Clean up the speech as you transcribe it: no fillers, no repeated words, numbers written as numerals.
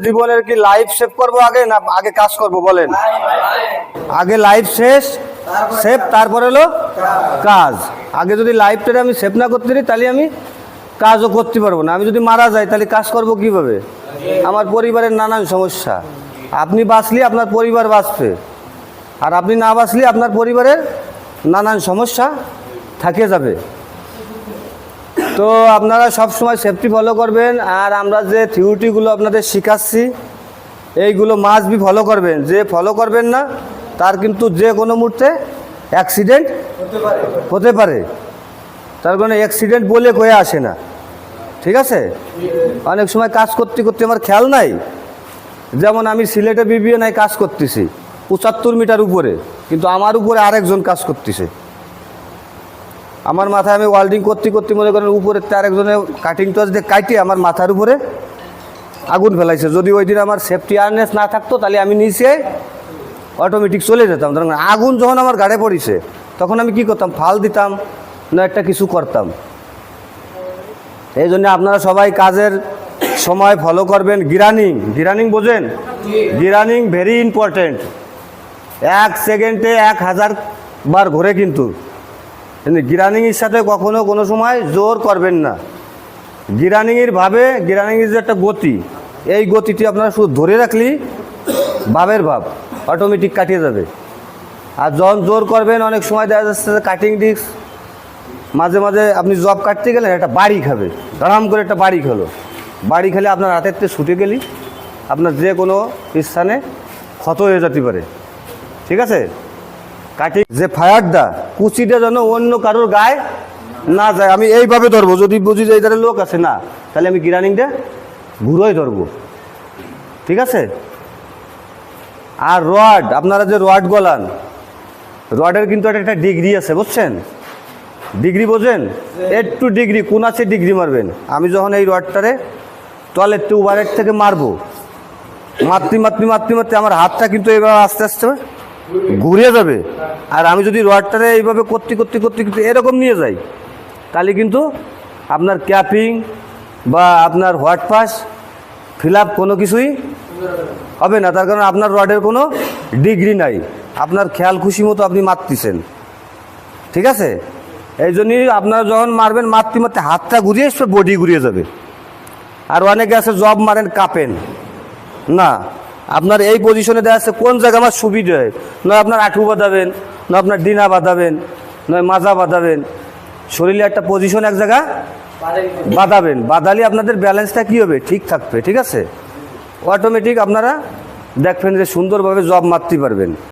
জীবনের কি life save করব আগে না আগে কাজ করব বলেন? আগে লাইফ শেষ সেভ, তারপরে হলো কাজ। আগে যদি লাইফটা আমি সেভ না করতে পারি তাহলে আমি কাজও করতে পারবো না। আমি যদি মারা যাই তাহলে কাজ করব কিভাবে? আমার পরিবারের নানান সমস্যা। আপনি বাঁচলে আপনার পরিবার বাঁচবে, আর আপনি না বাঁচলে আপনার পরিবারের নানান সমস্যা থাকে যাবে। তো আপনারা সব সময় সেফটি ফলো করবেন। আর আমরা যে থিওরিটিগুলো আপনাদের শেখাচ্ছি এইগুলো মাস্ট বি ফলো করবেন। যে ফলো করবেন না তার কিন্তু যে কোনো মুহূর্তে অ্যাক্সিডেন্ট হতে পারে। তার কারণে অ্যাক্সিডেন্ট বলে কয়ে আসে না, ঠিক আছে? অনেক সময় কাজ করতে করতে আমার খেয়াল নাই, যেমন আমি সিলেটে বিবিএনআই কাজ করতেছি 75 মিটার উপরে, কিন্তু আমার উপরে আরেকজন কাজ করতেছে। আমার মাথায় আমি ওয়েল্ডিং করতে করতে মনে করেন উপরে আরেকজনে কাটিং টচ দিয়ে কাটিয়ে আমার মাথার উপরে আগুন ফেলাইছে। যদি ওই দিন আমার সেফটি অ্যাওয়ারনেস না থাকতো তাহলে আমি নিচে অটোমেটিক চলে যেতাম। তখন আগুন যখন আমার গাড়ে পড়েছে তখন আমি কি করতাম? ফাল দিতাম না একটা কিছু করতাম। এই জন্য আপনারা সবাই কাজের সময় ফলো করবেন। গিরানিং বোঝেন? গিরানিং ভেরি ইম্পর্টেন্ট। 1 সেকেন্ডে 1000 বার ঘোরে, কিন্তু গিরানিংয়ের সাথে কখনো কোনো সময় জোর করবেন না। গিরানিংয়ের যে একটা গতি, এই গতিটি আপনারা শুধু ধরে রাখলেই ভাবের ভাব অটোমেটিক কাটিয়ে যাবে। আর যখন জোর করবেন অনেক সময় দেখা যাচ্ছে যে কাটিং ডিস্ক মাঝে মাঝে আপনি জব কাটতে গেলেন একটা বাড়ি খাবে, আরাম করে একটা বাড়ি খেলো। বাড়ি খেলে আপনার হাতের থেকে ছুটে গেলি আপনার যে কোনো স্থানে ক্ষত হয়ে যেতে পারে, ঠিক আছে? কাটিং যে ফায়ারটা কুচিটা যেন অন্য কারোর গায়ে না যায়। আমি এইভাবে ধরবো, যদি বুঝি যে এই ধারে লোক আছে না, তাহলে আমি গিরানিংটা ঘুরোই ধরবো, ঠিক আছে? আর রড, আপনারা যে রড গলান, রডের কিন্তু একটা ডিগ্রি আছে, বুঝছেন? ডিগ্রি বোঝেন? একটু ডিগ্রি কোন আছে ডিগ্রি মারবেন। আমি যখন এই রডটারে টয়লেট ওভারের থেকে মারবো, মারতে আমার হাতটা কিন্তু এইভাবে আস্তে আস্তে ঘুরিয়ে যাবে। আর আমি যদি রডটারে এইভাবে করতে এরকম নিয়ে যাই তাহলে কিন্তু আপনার ক্যাপিং বা আপনার হোয়াট পাস ফিল আপ কোনো কিছুই হবে না। তার কারণ আপনার রডের কোনো ডিগ্রি নাই, আপনার খেয়াল খুশি মতো আপনি মারতেছেন, ঠিক আছে? এই জন্যই আপনারা যখন মারবেন মারতে হাতটা ঘুরিয়ে বডি ঘুরিয়ে যাবে। আর অনেকে আছে জব মারেন কাঁপেন না, আপনার এই পজিশনে দেওয়া আছে কোন জায়গা আমার সুবিধা হয়, নয় আপনার আঁঠু বাঁধাবেন, নয় আপনার ডিনা বাঁধাবেন, নয় মাজা বাঁধাবেন। শরীরে একটা পজিশন এক জায়গা বাঁধাবেন, বাঁধালে আপনাদের ব্যালেন্সটা কী হবে? ঠিক থাকবে, ঠিক আছে? অটোমেটিক আপনারা দেখবেন যে সুন্দরভাবে জব মারতে পারবেন।